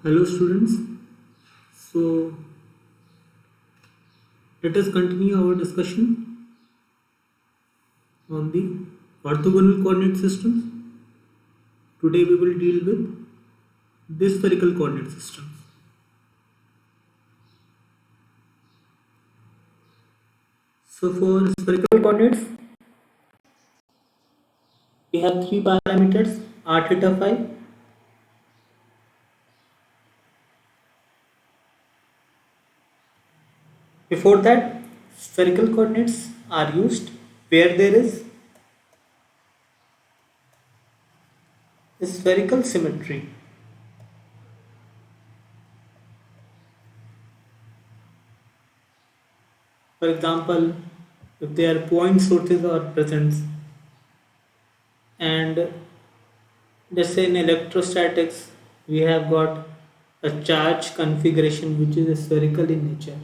Hello students. So let us continue our discussion on the orthogonal coordinate systems. Today we will deal with the spherical coordinate systems. So for spherical coordinates we have three parameters r theta phi. Before that, spherical coordinates are used where there is spherical symmetry. For example, if there are point sources are present, and let's say in electrostatics we have got a charge configuration which is spherical in nature.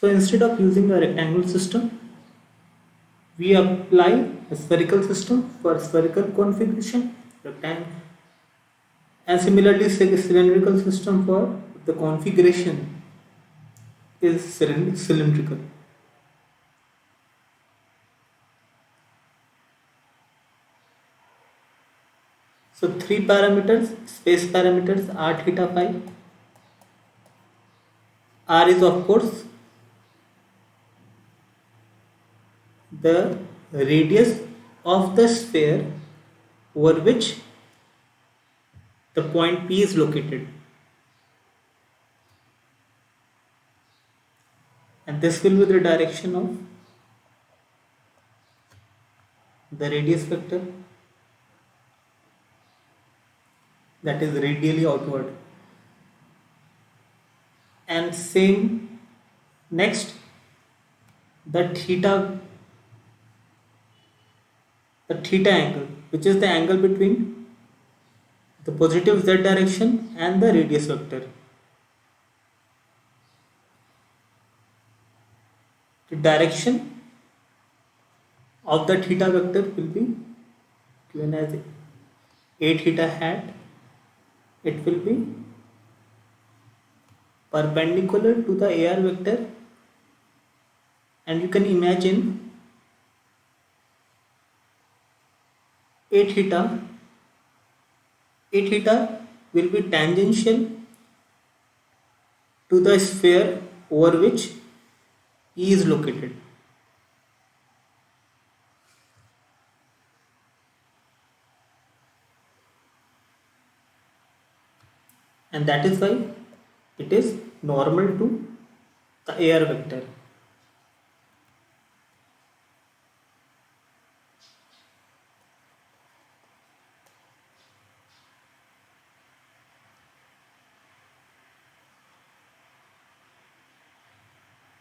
So instead of using a rectangular system, we apply a spherical system for spherical configuration, rectangle, and similarly cylindrical system for the configuration is cylindrical. So three parameters, space parameters r theta phi. R is of course the radius of the sphere over which the point P is located, and this will be the direction of the radius vector, that is radially outward. And same next, the theta angle, which is the angle between the positive z direction and the radius vector. The direction of the theta vector will be given as a theta hat. It will be perpendicular to the AR vector, and you can imagine a theta will be tangential to the sphere over which E is located. And that is why it is normal to the AR vector.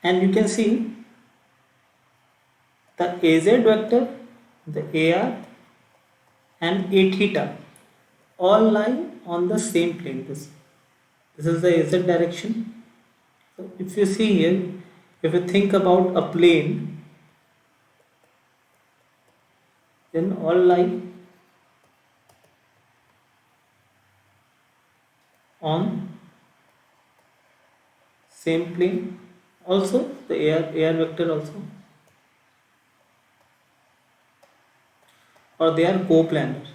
And you can see the AZ vector, the AR and A theta all lie on the same plane. This is the AZ direction. So if you see here, if you think about a plane, then all lie on same plane. Also the AR vector also, or they are coplanar.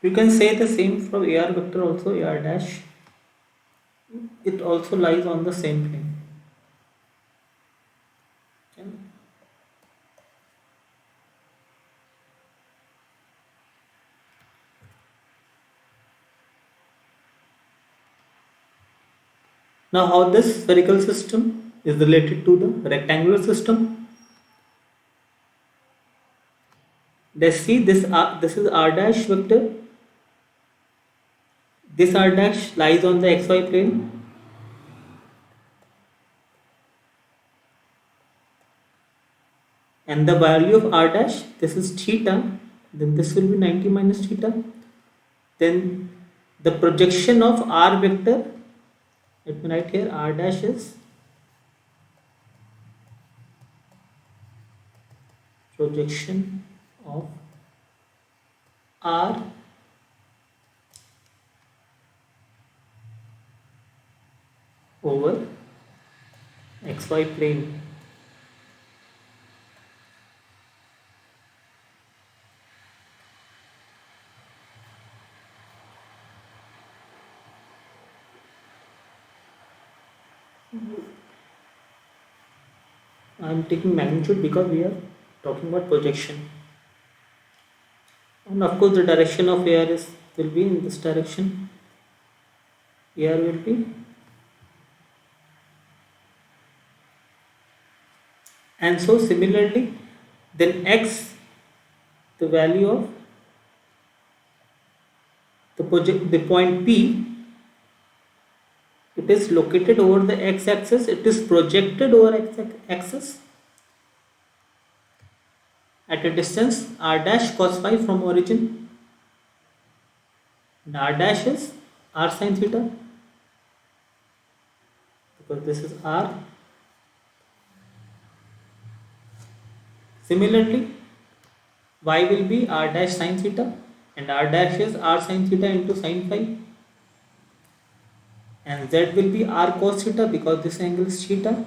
You can say the same for AR vector also, AR dash. It also lies on the same plane. Okay. Now how this spherical system is related to the rectangular system? Let's see this is r dash vector. This r dash lies on the xy plane, and the value of r dash, this is theta, then this will be 90 minus theta. Then the projection of r vector, let me write here, r dash is projection of r over xy plane. I am taking magnitude because we are talking about projection. And of course the direction of AR will be in this direction. AR will be, and so similarly then x, the value of the point P, it is located over the x-axis, it is projected over x-axis at a distance r dash cos phi from origin, and r dash is r sin theta, because this is r. Similarly y will be r dash sin theta, and r dash is r sin theta into sin phi, and z will be r cos theta because this angle is theta.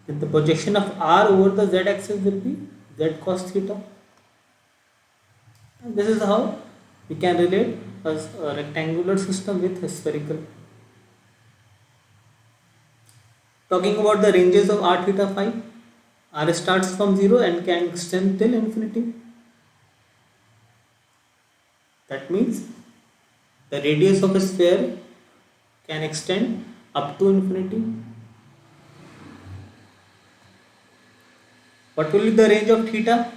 Then the projection of r over the z axis will be z cos theta. And this is how we can relate a rectangular system with a spherical. Talking about the ranges of r theta phi, r starts from 0 and can extend till infinity. That means the radius of a sphere can extend up to infinity. What will be the range of theta?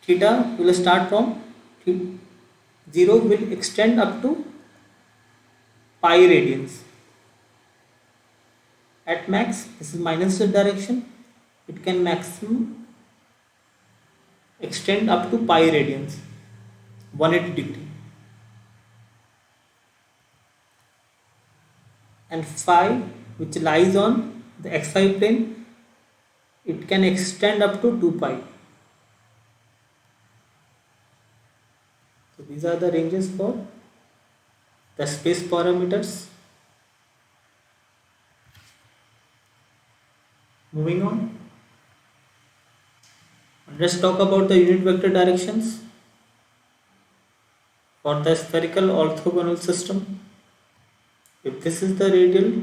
Theta will start from 0, will extend up to pi radians. At max, this is minus z direction, it can maximum extend up to pi radians, 180 degree. And phi, which lies on the xy plane, it can extend up to 2 pi. So these are the ranges for the space parameters. Moving on, let's talk about the unit vector directions for the spherical orthogonal system. If this is the radial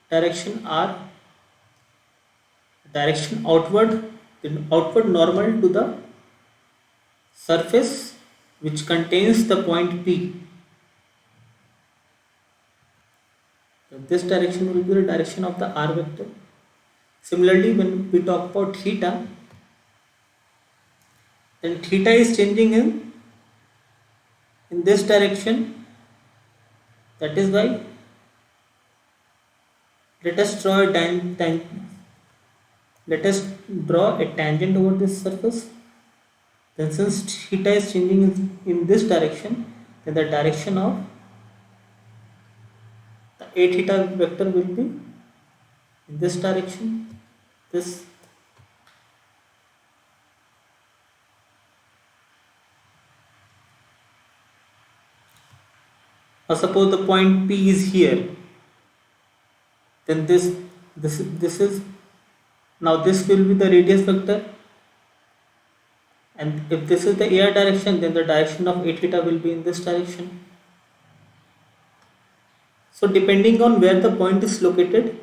direction r, direction outward, then outward normal to the surface which contains the point P. So this direction will be the direction of the r vector. Similarly, when we talk about theta, then theta is changing in this direction. That is why let us draw a tangent over this surface. Then since theta is changing in this direction, then the direction of the a theta vector will be in this direction. This or suppose the point P is here, then this is now this will be the radius vector, and if this is the AR direction, then the direction of a theta will be in this direction. So depending on where the point is located,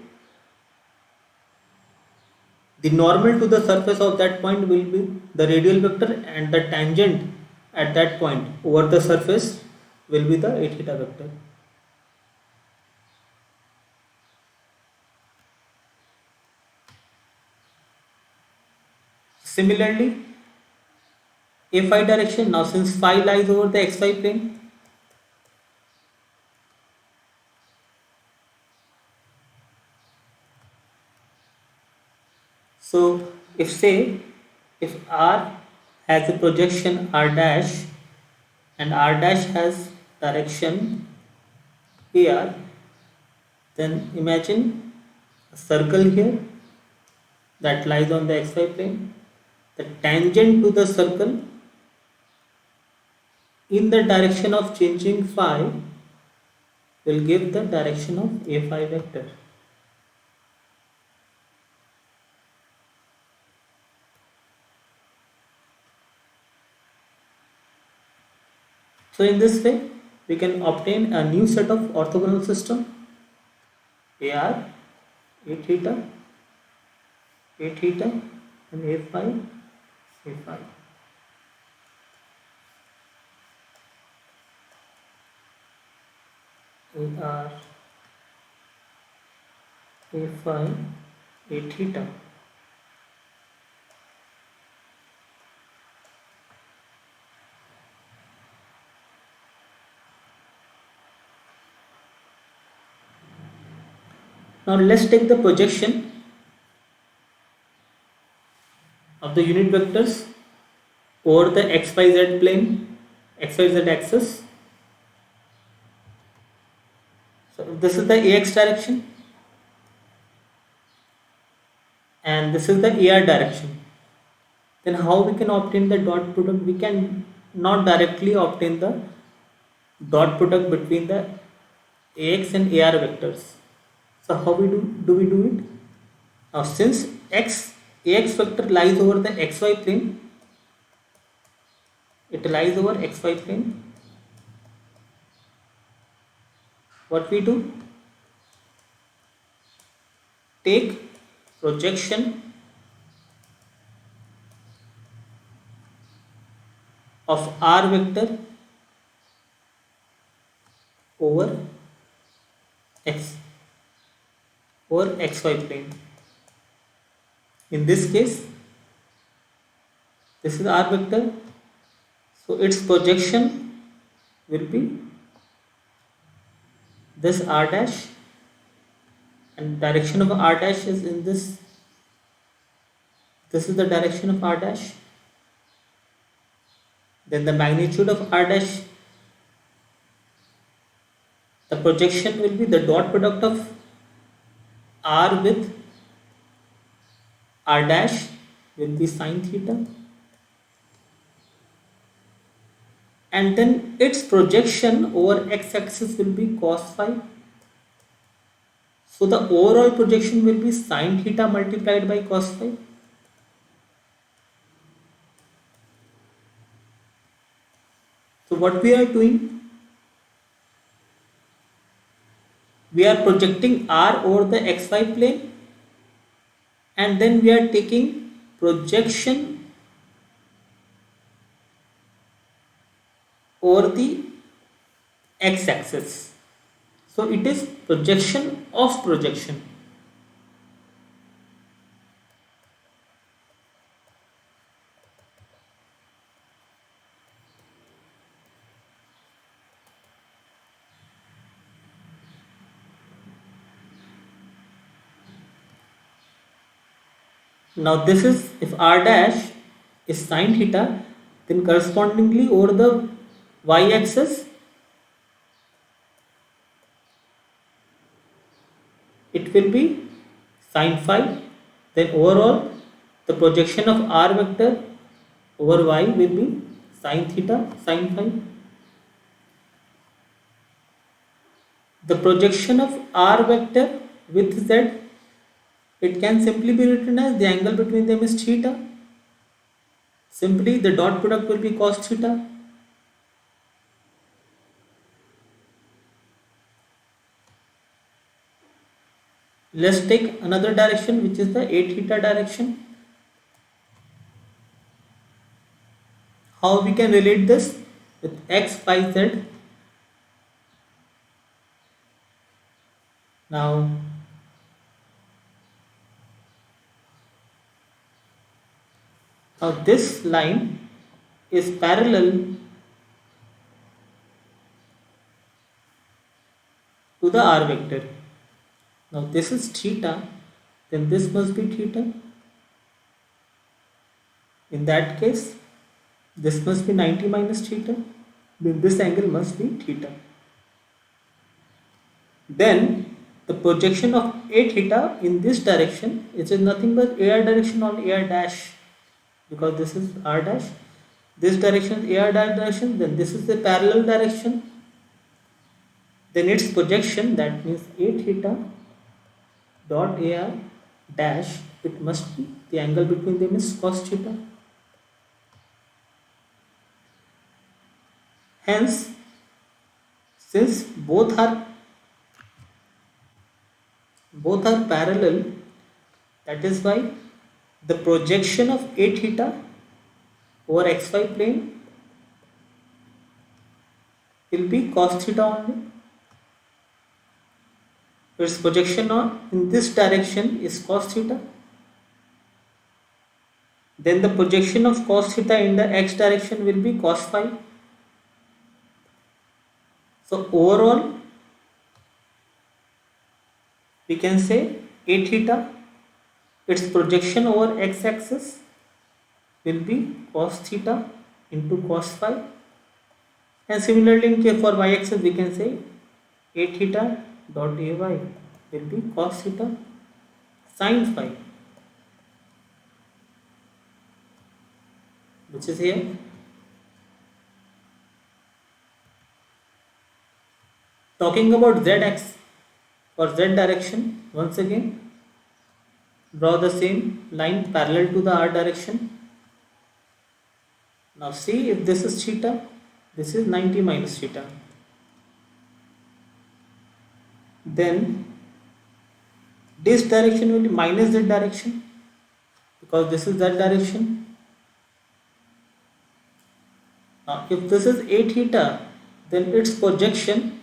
the normal to the surface of that point will be the radial vector, and the tangent at that point over the surface will be the a theta vector. Similarly, a phi direction, now since phi lies over the xy plane, so if r has a projection r dash and r dash has direction ar, then imagine a circle here that lies on the xy plane. The tangent to the circle in the direction of changing phi will give the direction of a phi vector. So in this way, we can obtain a new set of orthogonal system AR, A theta, and A phi, A phi. AR, A phi, A theta. Now let's take the projection of the unit vectors over the xyz plane, xyz axis. So this is the ax direction and this is the ar direction. Then how we can obtain the dot product? We can not directly obtain the dot product between the ax and ar vectors. So how we do we do it? Now since ax vector lies over the xy plane, it lies over xy plane. What we do? Take projection of r vector over x or xy plane. In this case, this is r vector, so its projection will be this r dash, and direction of r dash is in this. This is the direction of r dash. Then the magnitude of r dash, the projection will be the dot product of r with r dash will be sine theta, and then its projection over x axis will be cos phi. So the overall projection will be sine theta multiplied by cos phi. So what we are doing, we are projecting r over the xy plane, and then we are taking projection over the x axis. So it is projection of projection. Now this is, if r dash is sine theta, then correspondingly over the y axis it will be sine phi. Then overall the projection of r vector over y will be sine theta, sine phi. The projection of r vector with z, it can simply be written as the angle between them is theta. Simply the dot product will be cos theta. Let's take another direction, which is the a theta direction. How we can relate this with x, y, z? Now this line is parallel to the r vector. Now this is theta, then this must be theta. In that case, This must be 90 minus theta. Then this angle must be theta. Then the projection of a theta in this direction, it is nothing but AR direction on AR dash, because this is R dash. This direction is AR dash direction, then this is the parallel direction. Then its projection, that means a theta dot AR dash, it must be, the angle between them is cos theta. Hence, since both are parallel, that is why the projection of a theta over xy plane will be cos theta only. Its projection on in this direction is cos theta. Then the projection of cos theta in the x direction will be cos phi. So overall, we can say a theta, its projection over x axis will be cos theta into cos phi, and similarly in case for y axis we can say a theta dot ay will be cos theta sin phi, which is here. Talking about z axis or z direction, once again draw the same line parallel to the r direction. Now see, if this is theta, this is 90 minus theta. Then this direction will be minus z direction, because this is that direction. Now if this is a theta, then its projection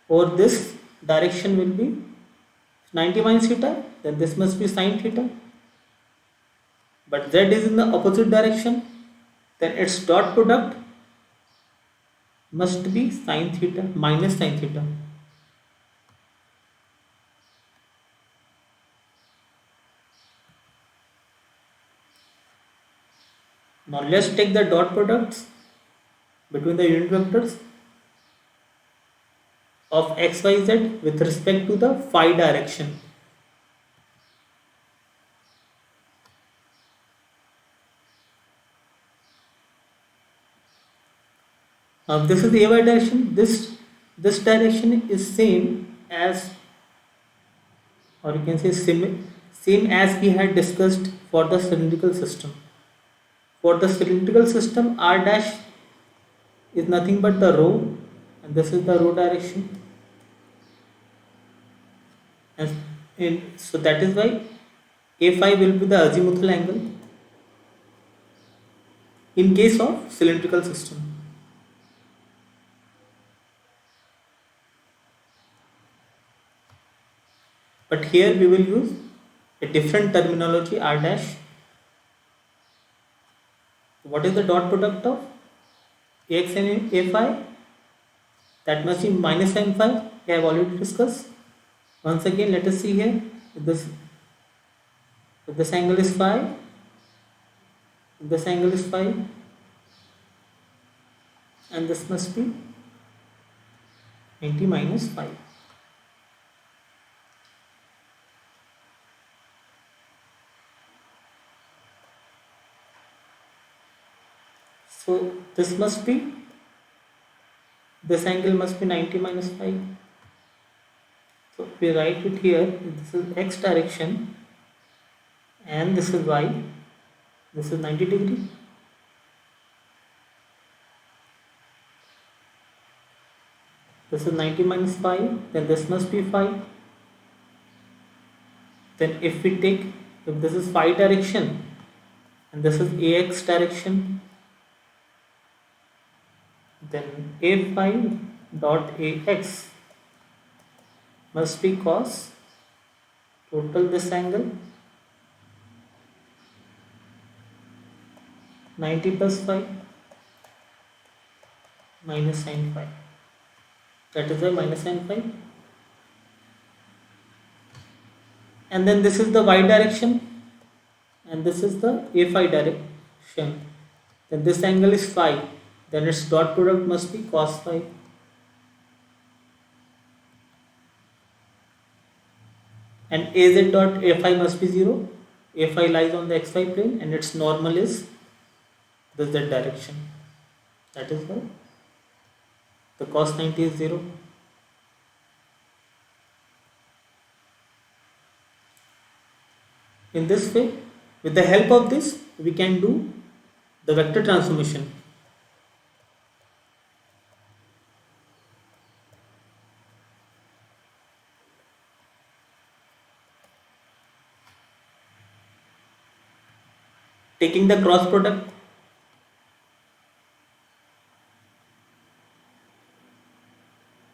over this direction will be 90 minus theta, then this must be sin theta. But z is in the opposite direction, then its dot product must be sin theta minus sin theta. Now let's take the dot products between the unit vectors of x, y, z with respect to the phi direction. Now this is the ay direction. This direction is same as, or you can say same as we had discussed for the cylindrical system. For the cylindrical system, r dash is nothing but the rho, and this is the rho direction. And so that is why a phi will be the azimuthal angle in case of cylindrical system. But here we will use a different terminology, r dash. What is the dot product of ax and a phi? That must be minus sin phi. I have already discussed. Once again, let us see here. If this angle is phi, this angle is phi, and this must be 90 minus phi. So this must be, this angle must be 90 minus phi. So we write it here, this is x direction and this is y, this is 90 degree. This is 90 minus phi, then this must be phi. Then if we take, if this is phi direction and this is ax direction, then a phi dot ax must be cos total this angle 90 plus phi minus sin phi. That is why minus sin phi. And then this is the y direction and this is the a phi direction. then this angle is phi, then its dot product must be cos phi. And az dot phi must be 0. Phi lies on the xy plane and its normal is this z direction. That is why the cos 90 is 0. In this way, with the help of this, we can do the vector transformation. Taking the cross product,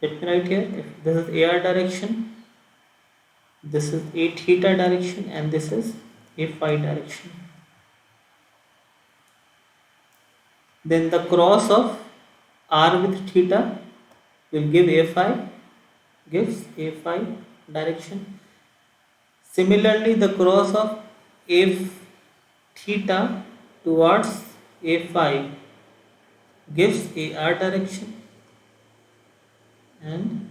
let me write here, if this is AR direction, this is A theta direction, and this is A phi direction. Then the cross of R with theta will give A phi, gives A phi direction. Similarly, the cross of A theta towards A phi gives AR direction, and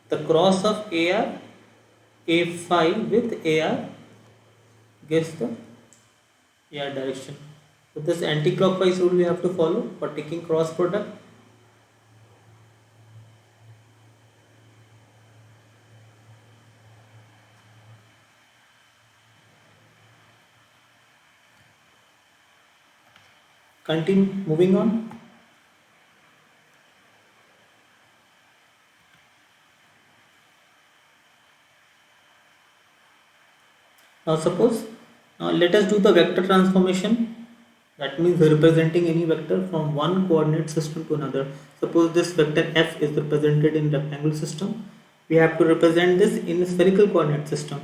the cross of AR A phi with AR gives the AR direction. So this anti-clockwise rule we have to follow for taking cross product. Continue moving on. Now let us do the vector transformation. That means representing any vector from one coordinate system to another. Suppose this vector f is represented in rectangle system. We have to represent this in spherical coordinate system.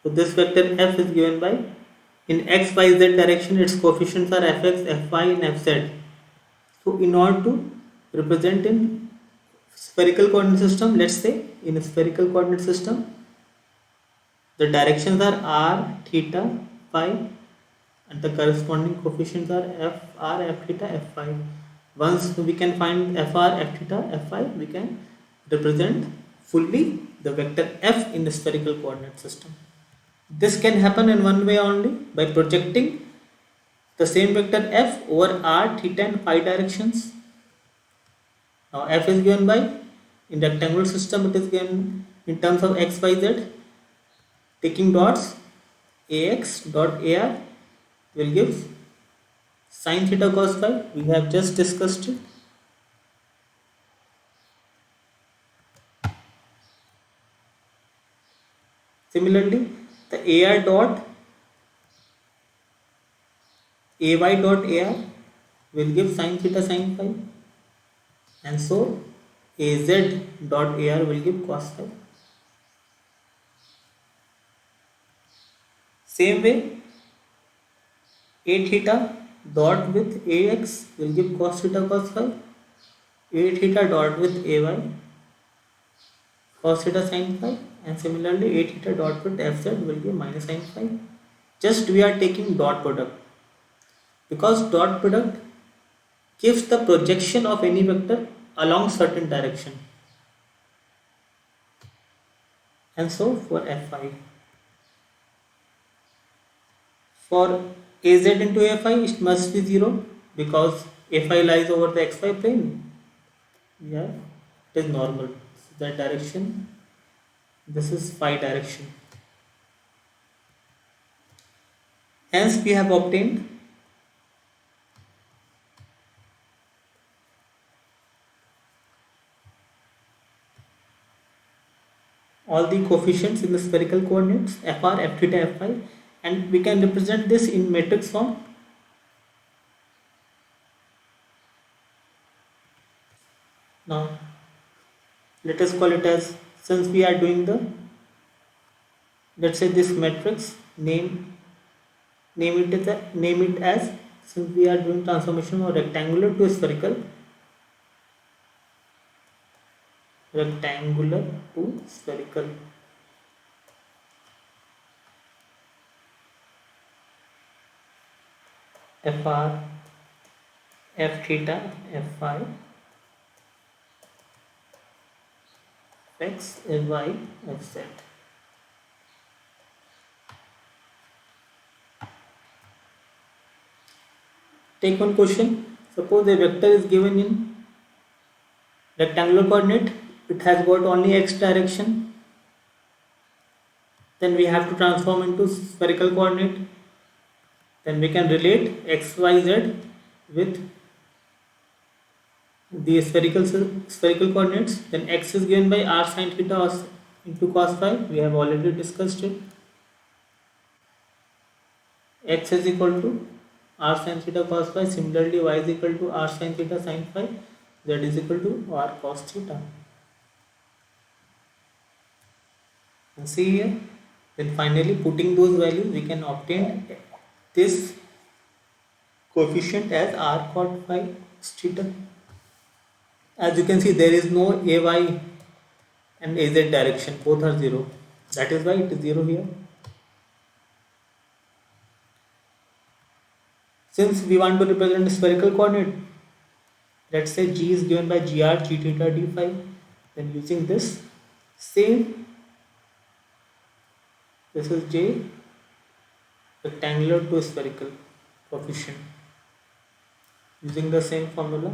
So this vector f is given by, in x, y, z direction, its coefficients are fx, fy and fz. So in order to represent in spherical coordinate system, let's say in a spherical coordinate system, the directions are r, theta, phi, and the corresponding coefficients are f r, f theta, f phi. Once we can find f r, f theta, f phi, we can represent fully the vector f in the spherical coordinate system. This can happen in one way only, by projecting the same vector f over r, theta and phi directions. Now f is given by, in rectangular system it is given in terms of x, y, z. Taking dots, ax dot ar will give sin theta cos phi. We have just discussed it. Similarly, the ar dot ay dot ar will give sin theta sin phi, and so az dot ar will give cos phi. Same way, a theta dot with ax will give cos theta cos phi, a theta dot with ay cos theta sin phi, and similarly a theta dot with fz will give minus sin phi. Just we are taking dot product, because dot product gives the projection of any vector along certain direction. And so for fi, for az into fi, it must be 0, because fi lies over the xy plane. Yeah, it is normal. So that direction, this is phi direction. Hence we have obtained all the coefficients in the spherical coordinates fr, f theta, f phi, and we can represent this in matrix form. Now let us call it as, since we are doing the, let's say this matrix, name it as, since we are doing transformation of rectangular to spherical, rectangular to spherical. Fr, f theta f phi x f y f z. Take one question. Suppose a vector is given in rectangular coordinate. It has got only x direction. Then we have to transform into spherical coordinate. Then we can relate x, y, z with the spherical coordinates. Then x is given by r sin theta into cos phi. We have already discussed it. X is equal to r sin theta cos phi. Similarly, y is equal to r sin theta sin phi. Z is equal to r cos theta. And see here. Then finally, putting those values, we can obtain this coefficient as r cos phi theta. As you can see, there is no ay and az direction, both are 0. That is why it is 0 here. Since we want to represent a spherical coordinate, let's say g is given by gr g theta d phi. Then using this same, this is j rectangular to spherical coefficient. Using the same formula,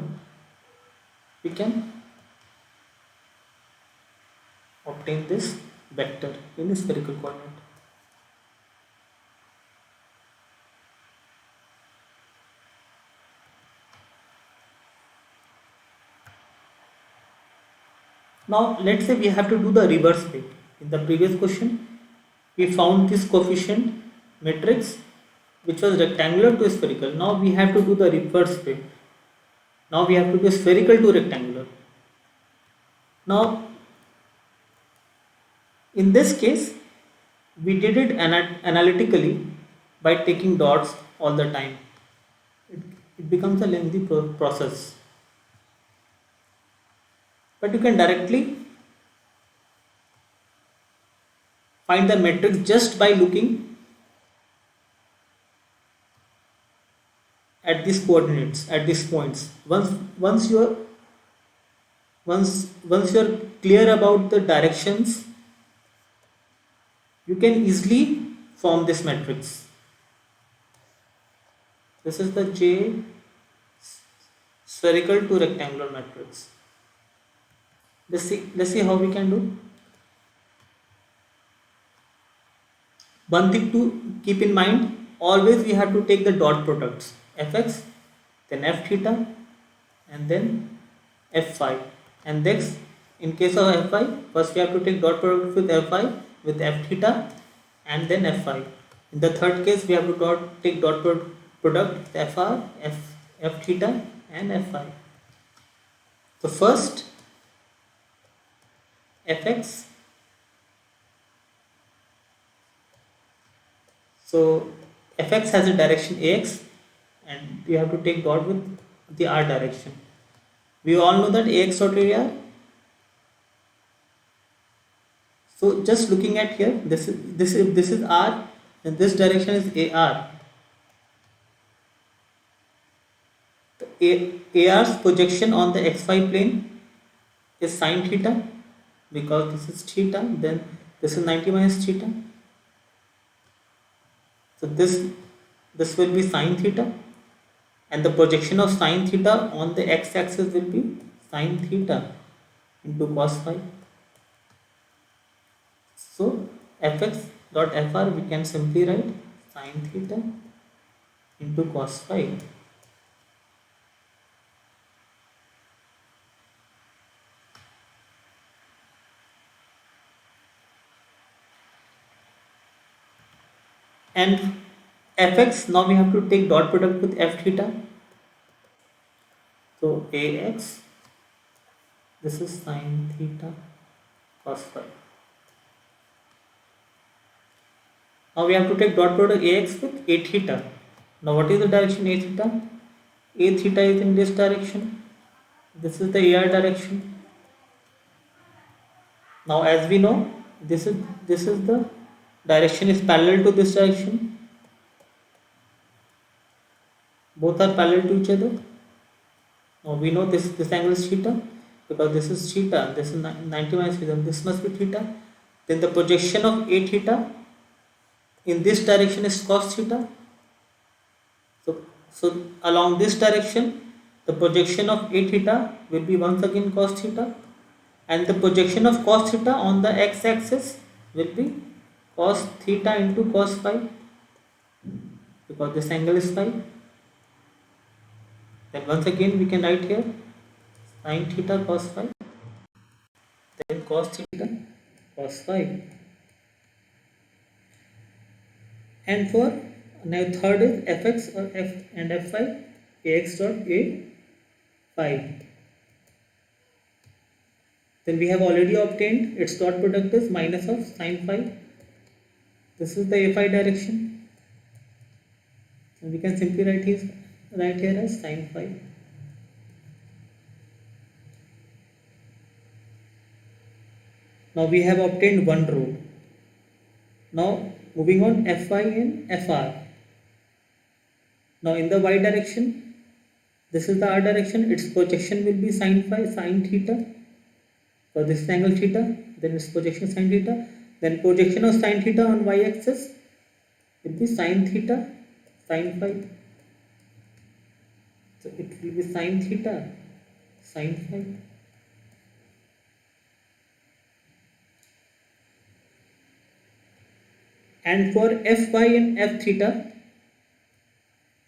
we can obtain this vector in a spherical coordinate. Now let's say we have to do the reverse way. In the previous question, we found this coefficient matrix which was rectangular to spherical. Now we have to do the reverse way. Now we have to do spherical to rectangular. Now in this case, we did it analytically by taking dots all the time. It becomes a lengthy process. But you can directly find the matrix just by looking at these coordinates, at these points. Once you are clear about the directions, you can easily form this matrix. This is the J spherical to rectangular matrix. Let's see how we can do. One thing to keep in mind, always we have to take the dot products, fx, then f theta, and then f phi. And next, in case of f phi, first we have to take dot product with f phi, with f theta, and then f phi. In the third case, we have to take dot product with fr, f theta, and f phi. So first, fx. So fx has a direction ax, and we have to take dot with the r direction. We all know that ax dot area. So just looking at here, this is r, and this direction is ar. The ar's projection on the xy plane is sine theta, because this is theta, then this is 90 minus theta. So this will be sine theta, and the projection of sine theta on the x-axis will be sine theta into cos phi. So fx dot fr we can simply write sine theta into cos phi. And fx, now we have to take dot product with f theta. So ax, this is sine theta cos phi. Now we have to take dot product ax with a theta. Now what is the direction a theta? A theta is in this direction. This is the ar direction. Now as we know, this is the direction is parallel to this direction. Both are parallel to each other. Now we know this angle is theta because this is theta, this is 90 minus theta, this must be theta. Then the projection of a theta in this direction is cos theta. So along this direction, the projection of a theta will be once again cos theta, and the projection of cos theta on the x-axis will be cos theta into cos phi because this angle is phi. Then once again we can write here sin theta cos phi, then cos theta cos phi. And for now third is fx or f and fy, ax dot a phi. Then we have already obtained its dot product is minus of sin phi. This is the a phi direction, and we can simply write here as sin phi. Now we have obtained one row. Now moving on, fy and fr. Now in the y direction, this is the r direction, its projection will be sin phi, sin theta. So this is angle theta, then its projection sin theta, then projection of sin theta on y axis will be sin theta, sin phi. So it will be sin theta, sin phi. And for fy and f theta,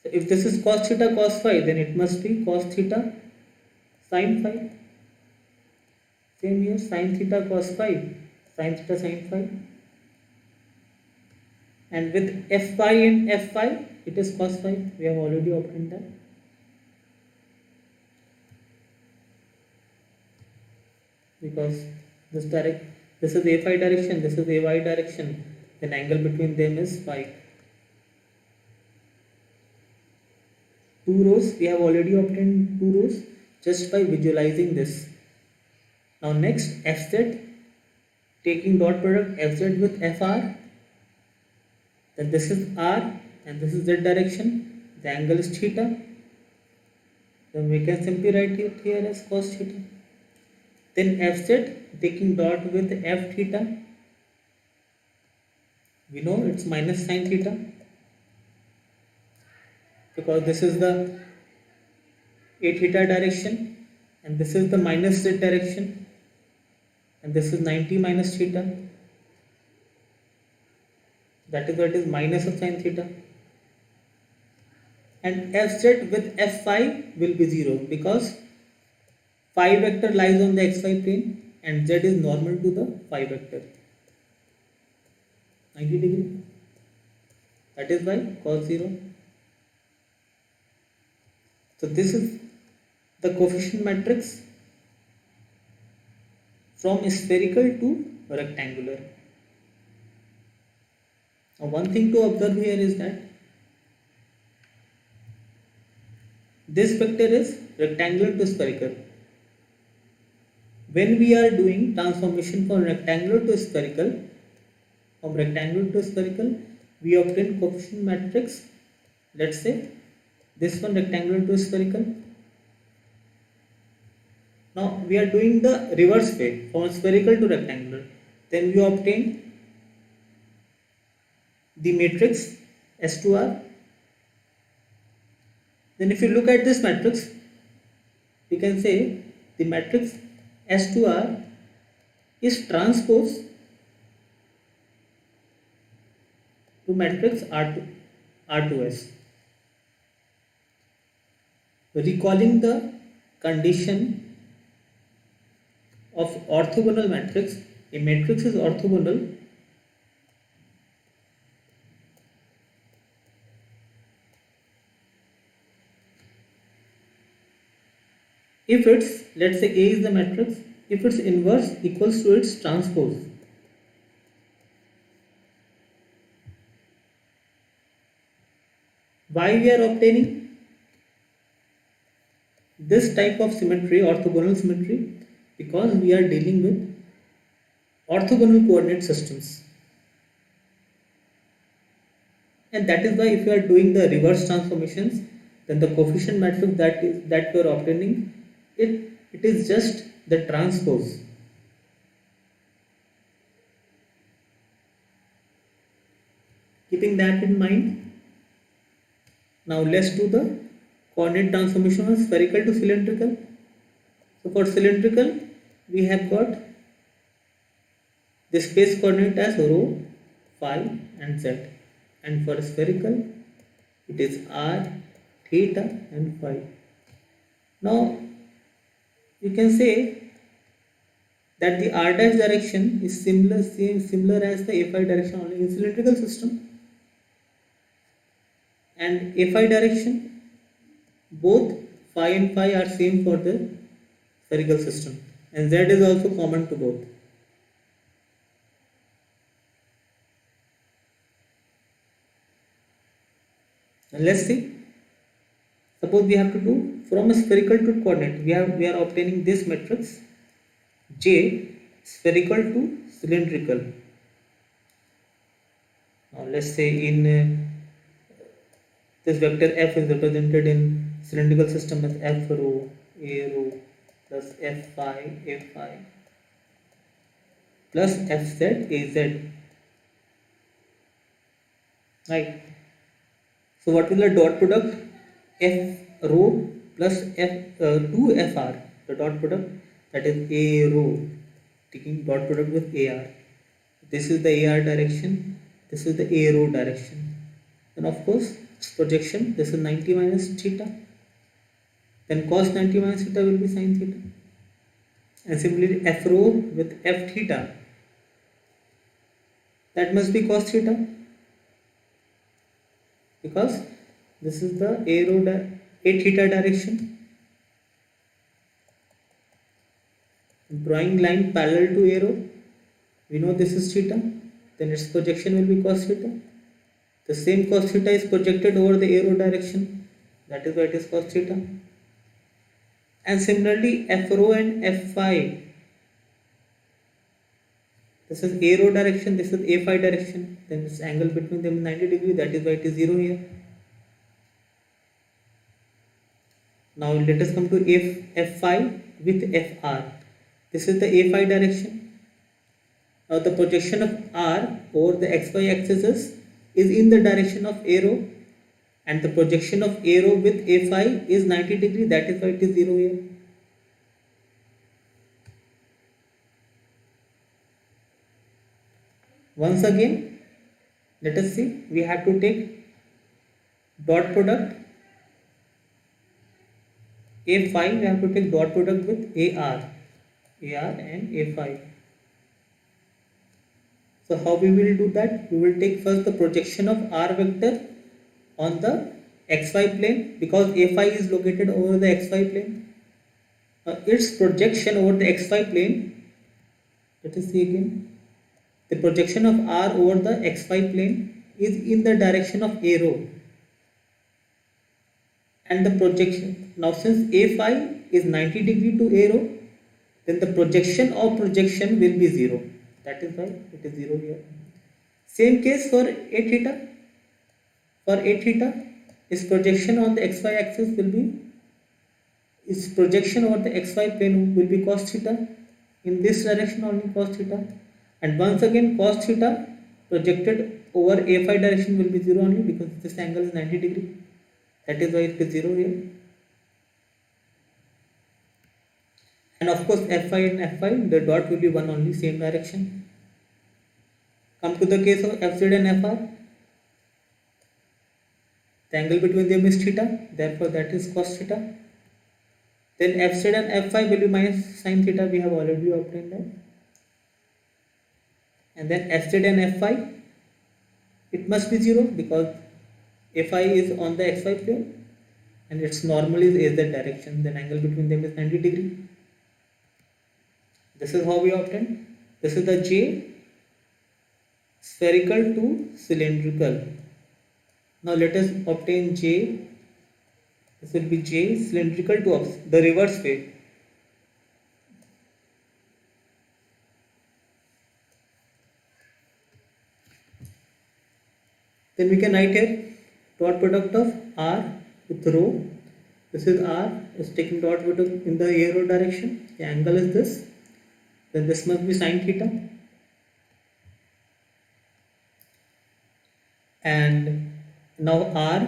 so if this is cos theta cos phi, then it must be cos theta sin phi. Same here, sin theta cos phi, sin theta sin phi. And with fy and fy, it is cos phi. We have already obtained that. Because this is a phi direction, this is a y direction, then angle between them is phi. Two rows, we have already obtained two rows just by visualizing this. Now next, fz, taking dot product fz with fr, then this is r and this is z direction, the angle is theta, then we can simply write it here as cos theta. Then fz, taking dot with f theta, we know it's minus sin theta because this is the a theta direction and this is the minus z direction, and this is 90 minus theta, that is why it is minus of sin theta. And fz with fy will be 0 because phi vector lies on the xy plane and z is normal to the phi vector, 90 degree, that is why cos 0. So this is the coefficient matrix from spherical to rectangular. Now one thing to observe here is that this vector is rectangular to spherical. When we are doing transformation from rectangular to spherical, we obtain coefficient matrix. Let's say this one rectangular to spherical. Now we are doing the reverse way from spherical to rectangular. Then we obtain the matrix S2R. Then if you look at this matrix, we can say the matrix S2R is transpose to matrix R2S. Recalling the condition of orthogonal matrix, a matrix is orthogonal if its, let's say A is the matrix, if its inverse equals to its transpose. Why we are obtaining this type of symmetry, orthogonal symmetry? Because we are dealing with orthogonal coordinate systems. And that is why if you are doing the reverse transformations, then the coefficient matrix that we are obtaining, it is just the transpose. Keeping that in mind, now let's do the coordinate transformation of spherical to cylindrical. So for cylindrical, we have got the space coordinate as rho, phi and z, and for spherical it is r, theta and phi. Now you can say that the r dash direction is similar as the a phi direction only in cylindrical system, and a phi direction, both phi and phi are same for the spherical system, and z is also common to both. And let's see. Suppose we have to do from a spherical to coordinate. We are obtaining this matrix J spherical to cylindrical. Now let's say in this vector F is represented in cylindrical system as F rho A rho plus F phi A phi plus F z A z. Right. So what will the dot product? F rho plus F 2FR, the dot product, that is A rho, taking dot product with AR. This is the AR direction, this is the A rho direction. Then of course projection, this is 90 minus theta, then cos 90 minus theta will be sin theta, and similarly F rho with F theta, that must be cos theta, because this is the A theta direction. Drawing line parallel to A rho, we know this is theta, then its projection will be cos theta. The same cos theta is projected over the A rho direction, that is why it is cos theta. And similarly F rho and F phi, this is A rho direction, this is A phi direction, then this angle between them is 90 degree, that is why it is 0 here. Now let us come to F phi with Fr. This is the A phi direction. Now the projection of R over the xy axis is in the direction of A rho, and the projection of A rho with A phi is 90 degree, that is why it is 0 here. Once again, let us see, we have to take dot product A phi, we have to take dot product with AR and A phi. So how we will do that? We will take first the projection of R vector on the xy plane, because A phi is located over the xy plane. Its projection over the xy plane, let us see again, the projection of R over the xy plane is in the direction of A rho, and the projection, now since A phi is 90 degree to A rho, then the projection of projection will be 0, that is why it is 0 here. Same case for A theta. For A theta, its projection on the xy axis will be, its projection over the xy plane will be cos theta, in this direction only cos theta, and once again cos theta projected over A phi direction will be 0 only, because this angle is 90 degree, that is why it is 0 here. And of course F phi and F phi, the dot will be 1 only, same direction. Come to the case of Fz and Fr. The angle between them is theta, therefore that is cos theta. Then Fz and F phi will be minus sin theta, we have already obtained that. And then Fz and F phi, it must be 0, because A phi is on the xy plane and its normal is AZ direction, then angle between them is 90 degree. This is how we obtain. This is the J spherical to cylindrical. Now let us obtain J. This will be J cylindrical to the reverse way. Then we can write here dot product of R with rho. This is r is taking dot with in the arrow direction. The angle is this. Then this must be sine theta. And now r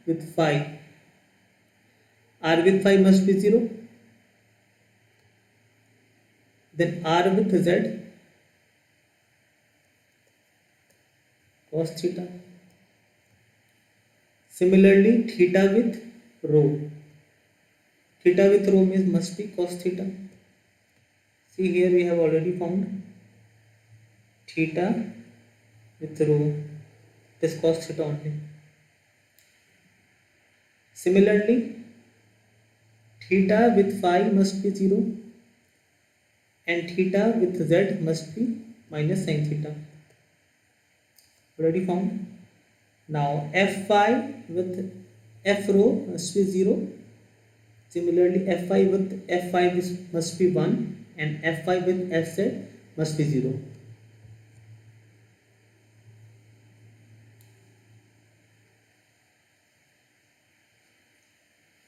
with phi. R with phi must be 0. Then r with z cos theta. Similarly, theta with rho. Theta with rho means must be cos theta. See here we have already found theta with rho. This cos theta only. Similarly, theta with phi must be 0 and theta with z must be minus sin theta. Already found. Now f phi with f rho must be 0. Similarly, f phi with f phi must be 1 and f phi with f z must be 0.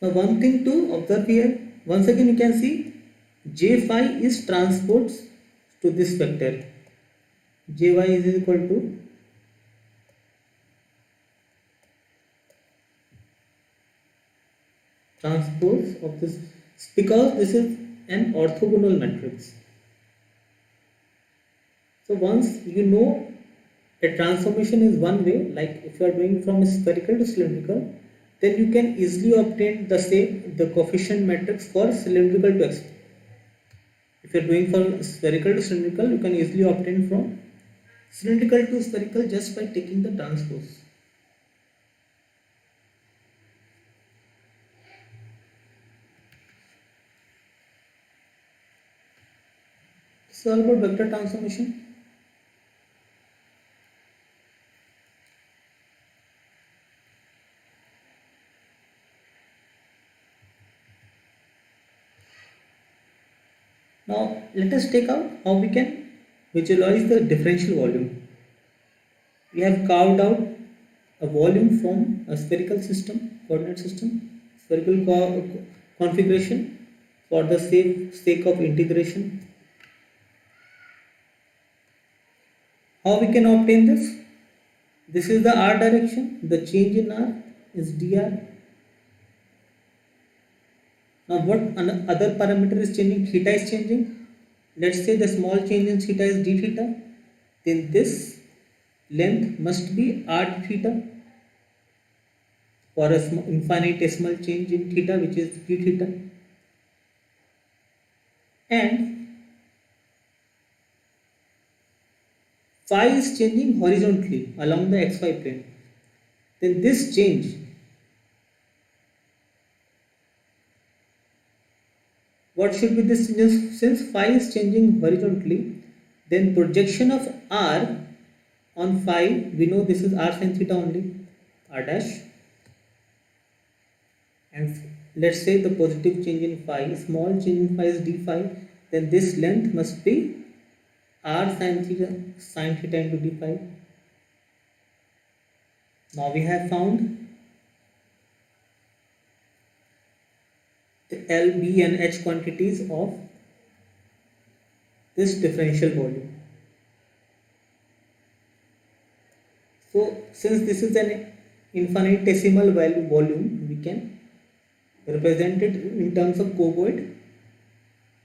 Now one thing to observe here, once again you can see j phi is transpose to this vector. Jy is equal to transpose of this, because this is an orthogonal matrix. So once you know a transformation is one way, like if you are doing from spherical to cylindrical, then you can easily obtain the coefficient matrix for cylindrical to x. If you are doing from spherical to cylindrical, you can easily obtain from cylindrical to spherical just by taking the transpose. This is all about vector transformation. Now let us take out how we can visualize the differential volume. We have carved out a volume from a spherical system, coordinate system, spherical configuration for the sake of integration. How we can obtain this? This is the r direction. The change in r is dr. Now what other parameter is changing? Theta is changing. Let's say the small change in theta is d theta. Then this length must be r d theta for a infinitesimal change in theta, which is d theta. And phi is changing horizontally along the xy plane. Then this change, what should be this change? Since phi is changing horizontally, then projection of r on phi, we know this is r sin theta only, r dash. And let's say the positive change in phi, small change in phi is d phi, then this length must be r sin theta into d phi. Now we have found the L, B and H quantities of this differential volume. So since this is an infinitesimal value volume, we can represent it in terms of cuboid.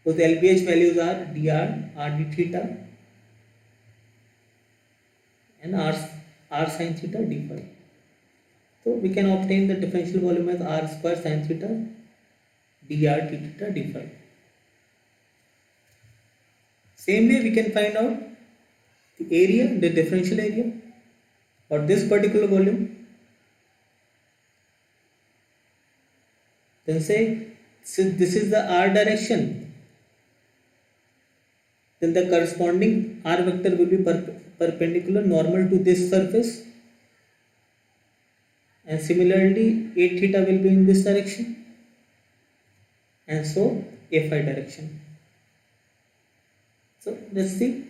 So the LBH values are dr, r d theta and r sin theta d phi. So we can obtain the differential volume as r square sin theta dr d theta d phi. Same way we can find out the area, the differential area for this particular volume. Then say, since this is the r direction, then the corresponding r vector will be perpendicular normal to this surface, and similarly 8 theta will be in this direction, and so a phi direction. So let's see,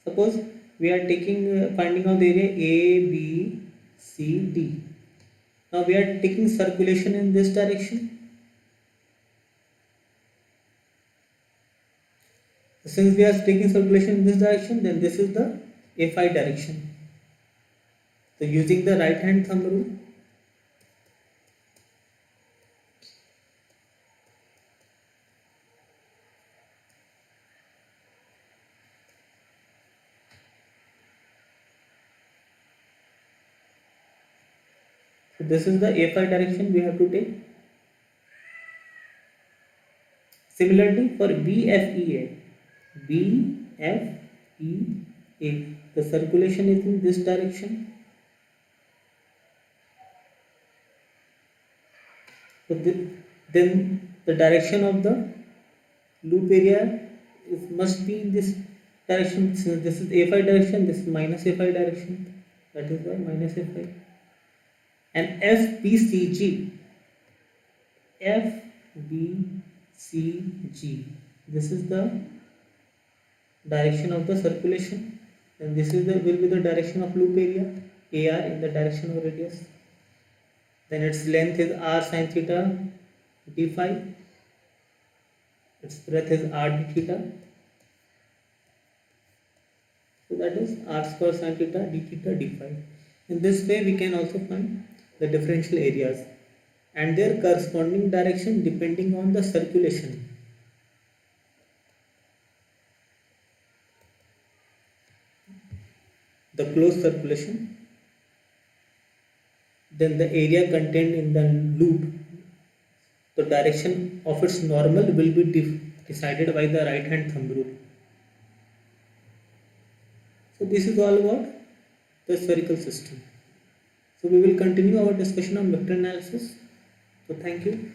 suppose we are taking finding out the area A, B, C, D. Now we are taking circulation in this direction. Since we are taking circulation in this direction, then this is the phi direction. So using the right hand thumb rule, so this is the phi direction we have to take. Similarly for BFEA, the circulation is in this direction. So then the direction of the loop area must be in this direction. Since this is phi direction, this is minus phi direction. That is why minus phi. And FBCG, this is the direction of the circulation, and this is will be the direction of loop area, AR in the direction of radius. Then its length is r sin theta d phi, its breadth is r d theta. So that is r square sin theta d phi. In this way we can also find the differential areas and their corresponding direction depending on the circulation. The closed circulation, then the area contained in the loop, the direction of its normal will be decided by the right hand thumb rule. So this is all about the spherical system. So we will continue our discussion on vector analysis. So thank you.